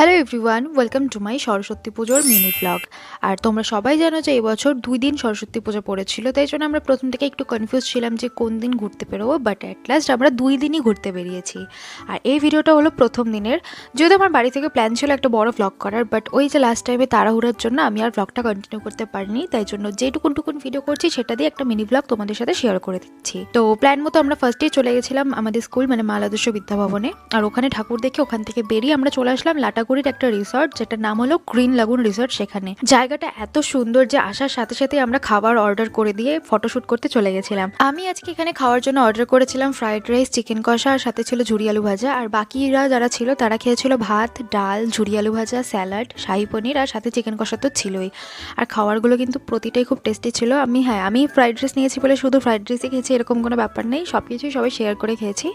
Hello everyone, welcome to my Saraswati পুজোর mini blog. আর তোমরা সবাই জানো যে এবছর 2 দিন সরস্বতী পুজো পড়েছিল, তাই জন্য আমরা প্রথম থেকে একটু কনফিউজ ছিলাম যে কোন দিন ঘুরতে বেরোবো, বাট অ্যাট লাস্ট আমরা 2 দিনই ঘুরতে বেরিয়েছি। আর এই ভিডিওটা হলো প্রথম দিনের। যদিও আমার বাড়ি থেকে প্ল্যান ছিল একটা বড় ব্লগ করার, বাট ওই যে লাস্ট টাইমে তাড়াহুড়োর জন্য আমি আর ব্লগটা কন্টিনিউ করতে পারিনি, তাই জন্য যেটুকুন ভিডিও করছি সেটা দিয়ে একটা মিনি ব্লগ তোমাদের সাথে শেয়ার করে দিচ্ছি। তো প্ল্যান মতো আমরা ফার্স্টেই চলে গেছিলাম আমাদের স্কুল মানে মালাদর্শ বিদ্যাভবনে, আর ওখানে ঠাকুর দেখে ওখান থেকে বেরিয়ে আমরা চলে আসলাম লাটাগুড়ির একটা রিসর্ট, যেটার নাম হলো গ্রিন লাগুন রিসর্ট। সেখানে জায়গাটা এত সুন্দর যে আসার সাথে সাথে আমরা খাবার অর্ডার করে দিয়ে ফটোশুট করতে চলে গেছিলাম। আমি আজকে এখানে খাওয়ার জন্য অর্ডার করেছিলাম ফ্রাইড রাইস, চিকেন কষা, আর সাথে ছিল ঝুরি আলু ভাজা। আর বাকিরা যারা ছিল তারা খেয়েছিল ভাত, ডাল, ঝুরি আলু ভাজা, স্যালাড, শাহি পনির, আর সাথে চিকেন কষা তো ছিলই। আর খাবারগুলো কিন্তু প্রতিটাই খুব টেস্টি ছিল। আমি ফ্রাইড রাইস নিয়েছি বলে শুধু ফ্রাইড রাইসই খেয়েছি এরকম কোনো ব্যাপার নেই, সব কিছুই সবাই শেয়ার করে খেয়েছি।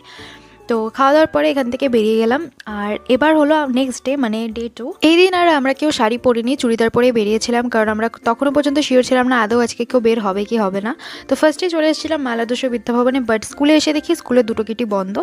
তো খাওয়া দাওয়ার পরে এখান থেকে বেরিয়ে গেলাম। আর এবার হলো নেক্সট ডে মানে ডে 2। এই দিন আর আমরা কেউ শাড়ি পরিনি, চুড়িদার পরেই বেরিয়েছিলাম, কারণ আমরা তখনও পর্যন্ত শিওর ছিলাম না আদৌ আজকে কেউ বের হবে কি হবে না। তো ফার্স্টে চলে এসেছিলাম মালাদর্শ বিদ্যাভবনে, বাট স্কুলে এসে দেখি স্কুলের দুটো গেটই বন্ধ,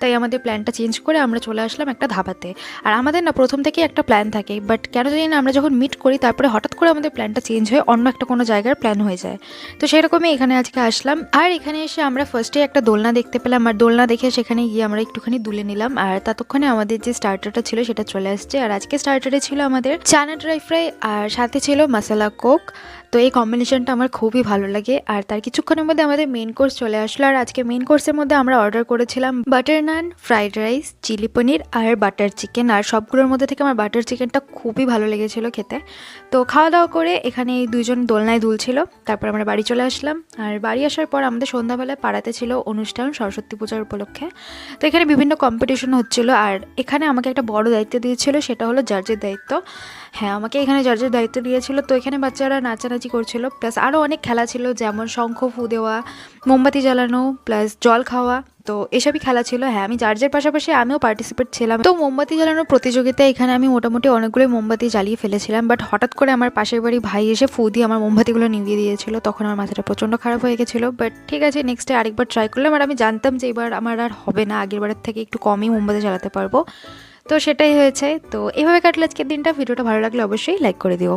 তাই আমাদের প্ল্যানটা চেঞ্জ করে আমরা চলে আসলাম একটা ধাবাতে। আর আমাদের না প্রথম থেকেই একটা প্ল্যান থাকে, বাট কেন জানি না আমরা যখন মিট করি তারপরে হঠাৎ করে আমাদের প্ল্যানটা চেঞ্জ হয়ে অন্য একটা কোনো জায়গার প্ল্যান হয়ে যায়। তো সেরকমই এখানে আজকে আসলাম। আর এখানে এসে আমরা ফার্স্টে একটা দোলনা দেখতে পেলাম, আর দোলনা দেখে সেখানে গিয়ে আমরা একটুখানি দুলে নিলাম। আর ততক্ষণে আমাদের যে স্টার্টারটা ছিল সেটা চলে আসছে। আর আজকে স্টার্টারে ছিল আমাদের চানা ড্রাই ফ্রাই, আর সাথে ছিল মশলা কোক। তো এই কম্বিনেশনটা আমার খুবই ভালো লাগে। আর তার কিছুক্ষণের মধ্যে আমাদের মেন কোর্স চলে আসলো। আর আজকে মেন কোর্সের মধ্যে আমরা অর্ডার করেছিলাম বাটার নান, ফ্রাইড রাইস, চিলি পনির আর বাটার চিকেন। আর সবগুলোর মধ্যে থেকে আমার বাটার চিকেনটা খুবই ভালো লেগেছিল খেতে। তো খাওয়া দাওয়া করে এখানে এই দুজন দোলনায় দুলছিল, তারপর আমরা বাড়ি চলে আসলাম। আর বাড়ি আসার পর আমাদের সন্ধ্যাবেলায় পাড়াতে ছিল অনুষ্ঠান সরস্বতী পূজার উপলক্ষে। তো এখানে বিভিন্ন কম্পিটিশন হচ্ছিল, আর এখানে আমাকে একটা বড় দায়িত্ব দিয়েছিল, সেটা হলো জাজের দায়িত্ব। হ্যাঁ, আমাকে এখানে জাজের দায়িত্ব দিয়েছিল। তো এখানে বাচ্চারা নাচানাচি করছিল, প্লাস আরও অনেক খেলা ছিল, যেমন শঙ্খ ফু দেওয়া, মোমবাতি জ্বালানো, প্লাস জল খাওয়া। তো এসবই খেলা ছিল। হ্যাঁ, আমি জার্জের পাশাপাশি আমিও পার্টিসিপেট ছিলাম। তো মোমবাতি জ্বালানোর প্রতিযোগিতায় এখানে আমি মোটামুটি অনেকগুলোই মোমবাতি জ্বালিয়ে ফেলেছিলাম, বাট হঠাৎ করে আমার পাশের বাড়ি ভাই এসে ফু দিয়ে আমার মোমবাতিগুলো নিভিয়ে দিয়েছিল। তখন আমার মাথাটা প্রচণ্ড খারাপ হয়ে গেছিলো, বাট ঠিক আছে, নেক্সট ডে আরেকবার ট্রাই করলাম। আর আমি জানতাম যে এবার আমার আর হবে না, আগের বারের থেকে একটু কমই মোমবাতি জ্বালাতে পারবো। তো সেটাই হয়েছে। তো এভাবে কাটলে আজকের দিনটা। ভিডিওটা ভালো লাগলে অবশ্যই লাইক করে দিও।